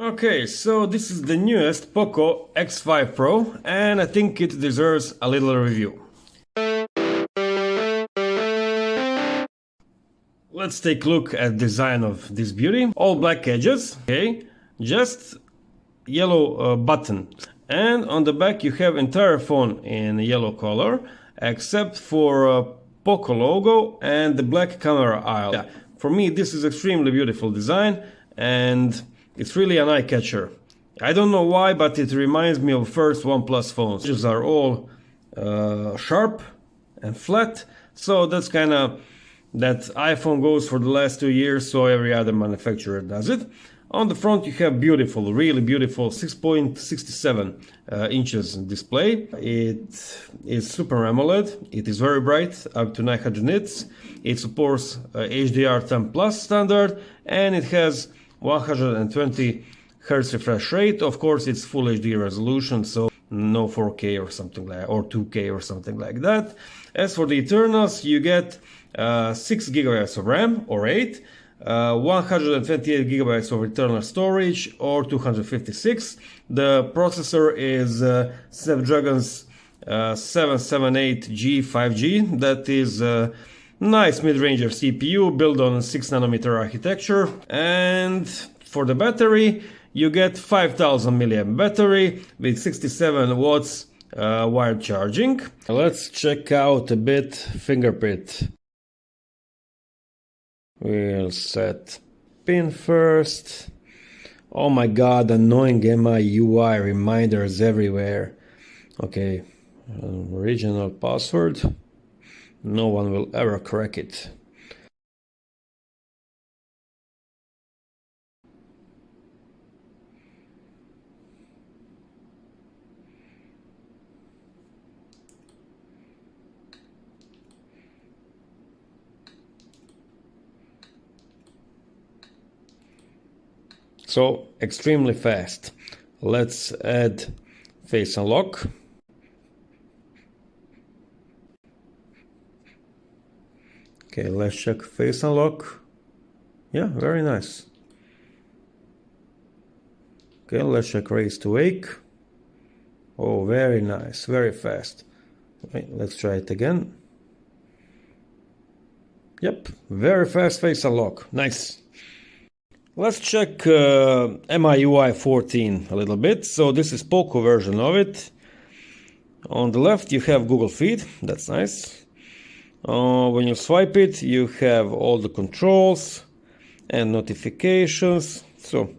Okay, so this is the newest Poco X5 Pro, and I think it deserves a little review. Let's take a look at the design of this beauty. All black edges, okay, just yellow button. And on the back you have entire phone in yellow color, except for Poco logo and the black camera aisle. Yeah, for me this is extremely beautiful design, and it's really an eye catcher. I don't know why, but it reminds me of first OnePlus phones. These are all sharp and flat, so that's kind of that iPhone goes for the last 2 years, so every other manufacturer does it. On the front you have beautiful, really beautiful 6.67 inches display. It is Super AMOLED, it is very bright, up to 900 nits. It supports HDR10 Plus standard, and it has 120 Hz refresh rate. Of course it's Full HD resolution, so no 4K or something like, or 2K or something like that. As for the internals, you get 6 GB of RAM or 8, 128 GB of internal storage or 256. The processor is Snapdragon's 778G 5G. That is a nice mid-range CPU built on 6nm architecture. And for the battery, you get 5000 mAh battery with 67 watts wired charging. Let's check out a bit fingerprint. We'll set pin first. Oh my god, annoying MIUI reminders everywhere. Okay, original password. No one will ever crack it. So extremely fast. Let's add face unlock. Okay, let's check face unlock. Yeah, very nice. Okay, let's check raise to wake. Oh, very nice, very fast. Okay, let's try it again. Yep, very fast face unlock. Nice. Let's check MIUI 14 a little bit. So this is Poco version of it. On the left you have Google Feed, that's nice. When you swipe it, you have all the controls and notifications. So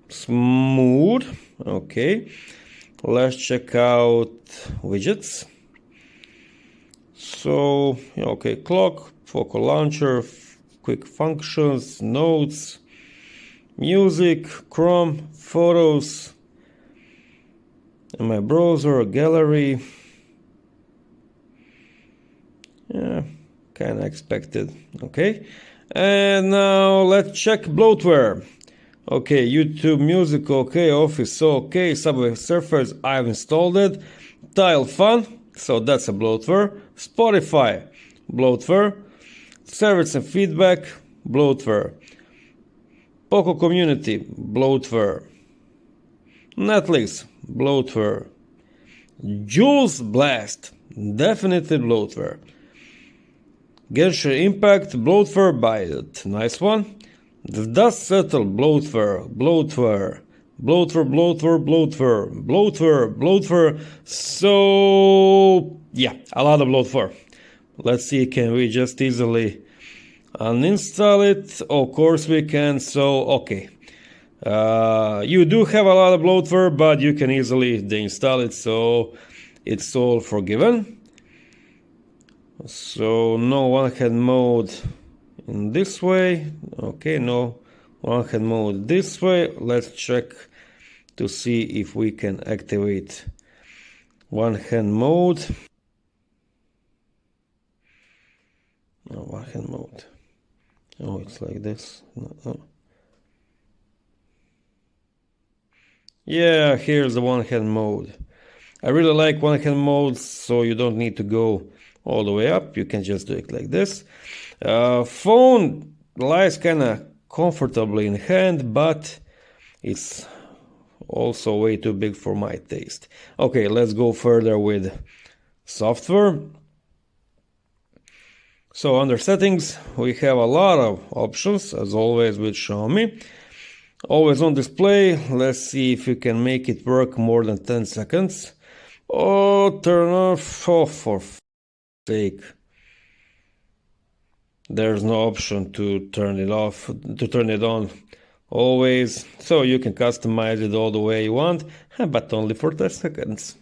smooth. Okay, let's check out widgets. So okay, clock, Poco launcher, quick functions, notes, music, Chrome, photos, and my browser, gallery. Yeah, kind of expected. Okay, and now let's check bloatware. Okay, YouTube Music, okay, Office, okay, Subway Surfers, I've installed it. Tile Fun, so that's a bloatware. Spotify, bloatware. Service and feedback, bloatware. Poco Community, bloatware. Netflix, bloatware. Jules Blast, definitely bloatware. Genshin Impact, bloatware by it, nice one. The Dust Settle, bloatware, bloatware, bloatware, bloatware, bloatware, bloatware, bloatware. So yeah, a lot of bloatware. Let's see, can we just easily uninstall it? Of course we can. So okay, you do have a lot of bloatware, but you can easily deinstall it, so it's all forgiven. So no one-hand mode in this way. Okay, no one-hand mode this way. Let's check to see if we can activate one-hand mode. No, one-hand mode. Oh, it's like this. No. Yeah, here's the one-hand mode. I really like one-hand mode, so you don't need to go all the way up. You can just do it like this. Phone lies kind of comfortably in hand, but it's also way too big for my taste. Okay, let's go further with software. So under settings, we have a lot of options, as always with Xiaomi. Always on display. Let's see if you can make it work more than 10 seconds. Oh, turn off. Oh, for sake. There's no option to turn it off, to turn it on. Always. So you can customize it all the way you want, but only for 10 seconds.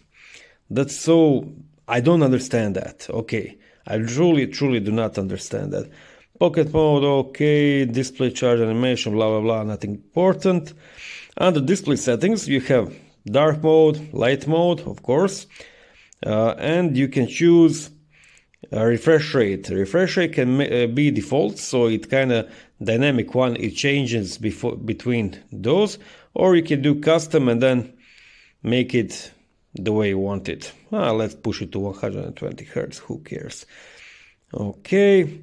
That's so... I don't understand that. Okay. I truly do not understand that. Pocket mode, okay. Display charge animation, blah, blah, blah. Nothing important. Under display settings, you have dark mode, light mode, of course. And you can choose refresh rate. Refresh rate can be default, so it kind of dynamic one. It changes between those. Or you can do custom and then make it the way you want it. Let's push it to 120 Hz. Who cares? Okay.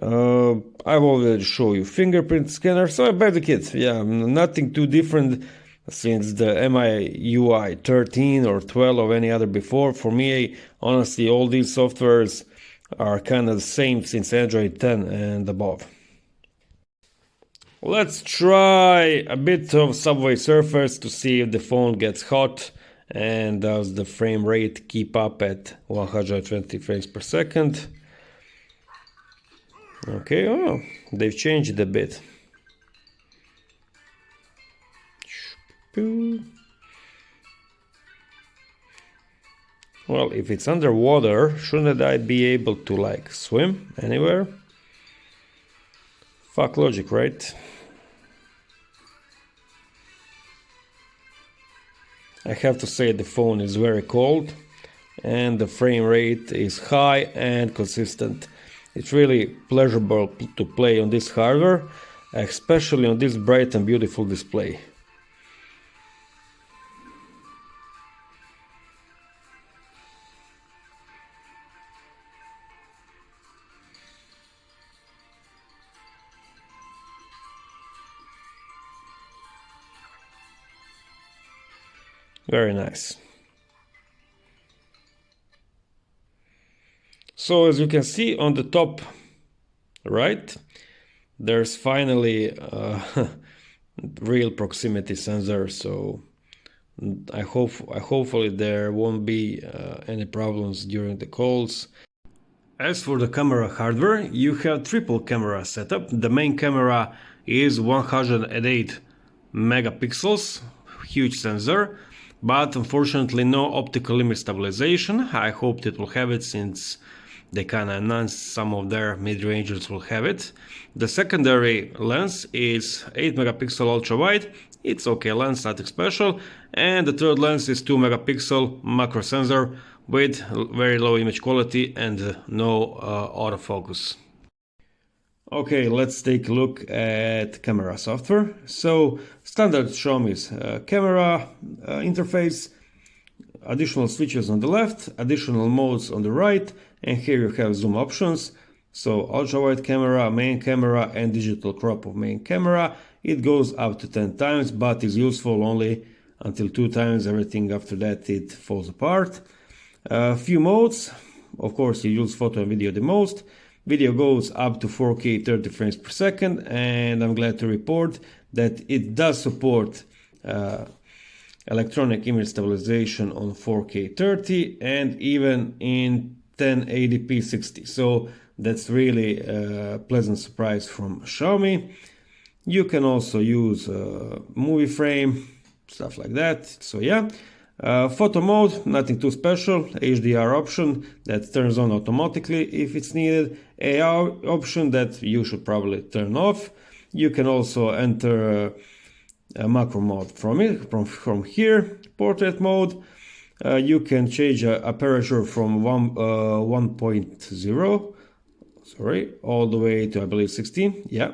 I've already shown you fingerprint scanner. So basically, yeah, nothing too different since the MIUI 13 or 12 or any other before. For me, honestly, all these softwares are kind of the same since Android 10 and above. Let's try a bit of Subway Surfers to see if the phone gets hot and does the frame rate keep up at 120 frames per second. Okay, oh, they've changed it a bit. Well, if it's underwater, shouldn't I be able to like swim anywhere? Fuck logic, right? I have to say the phone is very cold and the frame rate is high and consistent. It's really pleasurable to play on this hardware, especially on this bright and beautiful display. Very nice. So as you can see on the top right, there's finally a real proximity sensor. So hopefully there won't be any problems during the calls. As for the camera hardware, you have triple camera setup. The main camera is 108 megapixels, huge sensor, but unfortunately no optical image stabilization. I hoped it will have it since they kind of announced some of their mid-rangers will have it. The secondary lens is 8 megapixel ultra wide. It's okay lens, nothing special. And the third lens is 2 megapixel macro sensor with very low image quality and no autofocus. Okay, let's take a look at camera software. So standard Xiaomi's camera interface, additional switches on the left, additional modes on the right, and here you have zoom options. So ultra wide camera, main camera, and digital crop of main camera. It goes up to 10 times, but is useful only until 2 times. Everything after that it falls apart. Few modes. Of course, you use photo and video the most. Video goes up to 4K 30 frames per second, and I'm glad to report that it does support electronic image stabilization on 4K 30 and even in 1080p 60. So that's really a pleasant surprise from Xiaomi. You can also use movie frame, stuff like that. So yeah. Photo mode, nothing too special. HDR option that turns on automatically if it's needed. AR option that you should probably turn off. You can also enter a macro mode from here. Portrait mode. You can change aperture from 1.0, sorry, all the way to I believe 16. Yeah.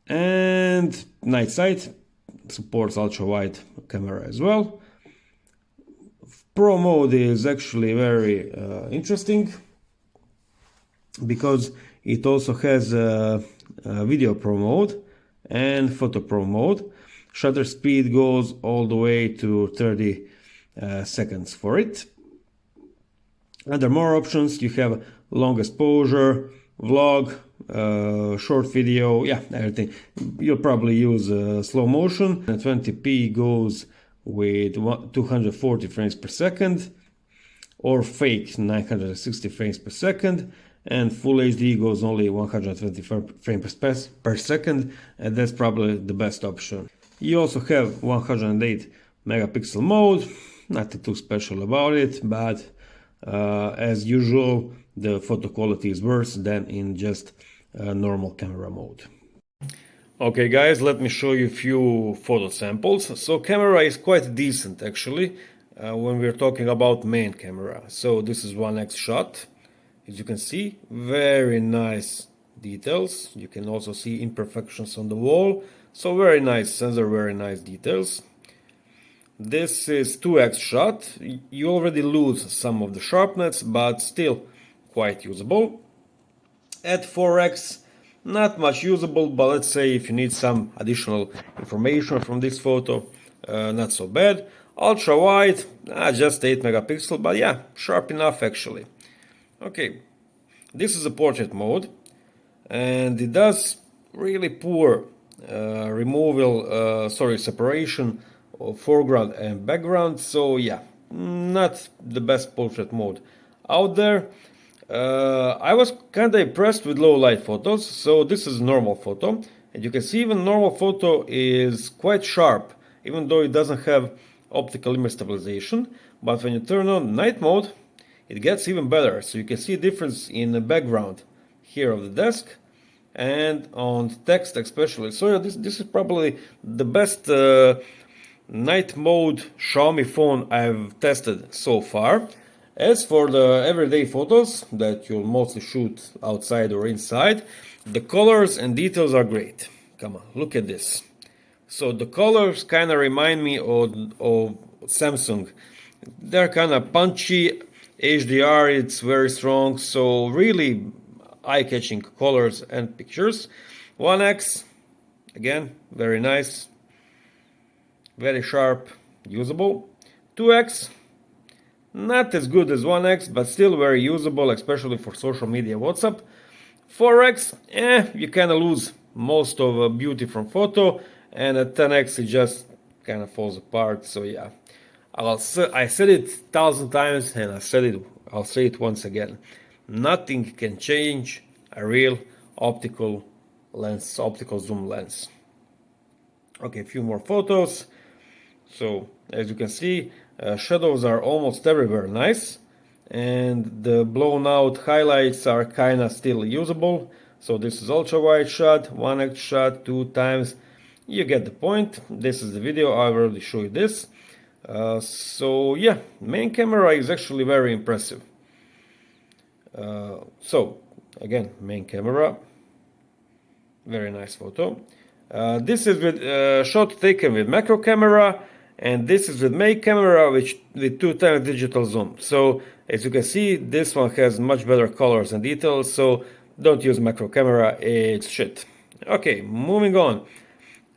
And night sight supports ultra wide camera as well. Pro mode is actually very interesting because it also has Video Pro mode and Photo Pro mode. Shutter speed goes all the way to 30 seconds for it. Under more options, you have long exposure, vlog, short video, yeah, everything. You'll probably use slow motion. 20p goes with 240 frames per second, or fake 960 frames per second, and full HD goes only 120 frames per second, and that's probably the best option. You also have 108 megapixel mode, nothing too special about it, but as usual, the photo quality is worse than in just normal camera mode. Okay guys, let me show you a few photo samples. So camera is quite decent actually when we're talking about main camera. So this is 1x shot. As you can see, very nice details. You can also see imperfections on the wall. So very nice sensor, very nice details. This is 2x shot. You already lose some of the sharpness, but still quite usable. At 4x, not much usable, but let's say if you need some additional information from this photo, not so bad. Ultra wide, just 8 megapixel, but yeah, sharp enough actually. Okay, this is a portrait mode, and it does really poor separation of foreground and background. So yeah, not the best portrait mode out there. I was kind of impressed with low light photos. So this is normal photo, and you can see even normal photo is quite sharp, even though it doesn't have optical image stabilization. But when you turn on night mode, it gets even better. So you can see a difference in the background here of the desk and on text especially. So yeah, this is probably the best night mode Xiaomi phone I've tested so far. As for the everyday photos that you'll mostly shoot outside or inside, the colors and details are great. Come on, look at this. So the colors kind of remind me of Samsung. They're kind of punchy. HDR, it's very strong, so really eye-catching colors and pictures. 1x, again, very nice, very sharp, usable. 2x, not as good as 1x, but still very usable, especially for social media, WhatsApp. 4x, you kind of lose most of beauty from photo, and at 10x it just kind of falls apart. So yeah, I said it 1,000 times, and I'll say it once again. Nothing can change a real optical lens, optical zoom lens. Okay, a few more photos. So as you can see, shadows are almost everywhere nice, and the blown out highlights are kind of still usable. So this is ultra wide shot, 1x shot, 2 times. You get the point. This is the video. I already showed you this. So yeah, main camera is actually very impressive. So again, main camera, very nice photo. This is with shot taken with macro camera, and this is with main camera with 2 times digital zoom. So as you can see, this one has much better colors and details, so don't use macro camera, it's shit. Okay, moving on.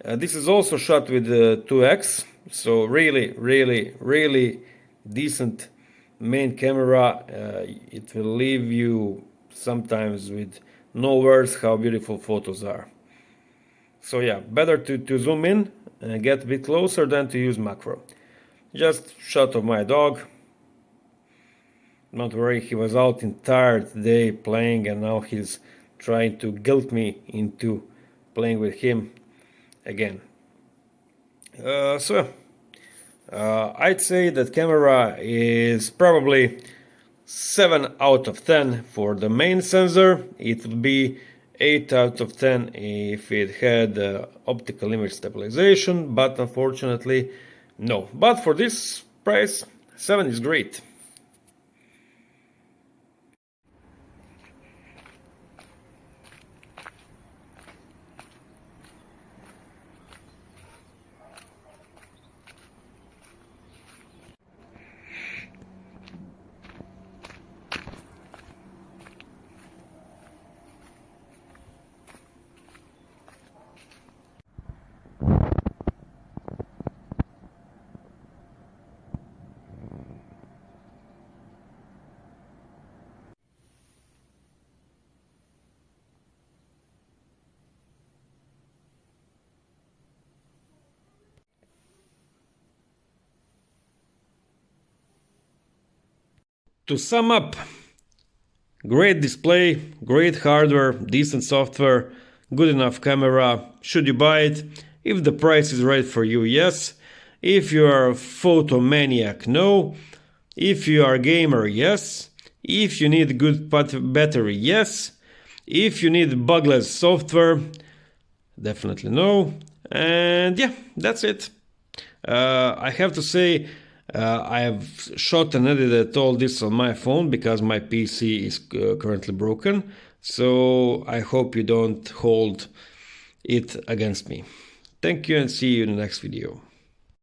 This is also shot with 2x, so really decent main camera. It will leave you sometimes with no words how beautiful photos are. So yeah, better to zoom in and get a bit closer than to use macro. Just shot of my dog. Don't worry, he was out entire day playing, and now he's trying to guilt me into playing with him again. I'd say that camera is probably 7 out of 10 for the main sensor. It would be 8 out of 10 if it had optical image stabilization, but unfortunately no. But for this price, 7 is great. To sum up, great display, great hardware, decent software, good enough camera. Should you buy it? If the price is right for you, yes. If you are a photo maniac, no. If you are a gamer, yes. If you need good battery, yes. If you need bugless software, definitely no. And yeah, that's it. I have to say, I have shot and edited all this on my phone because my PC is currently broken. So I hope you don't hold it against me. Thank you and see you in the next video.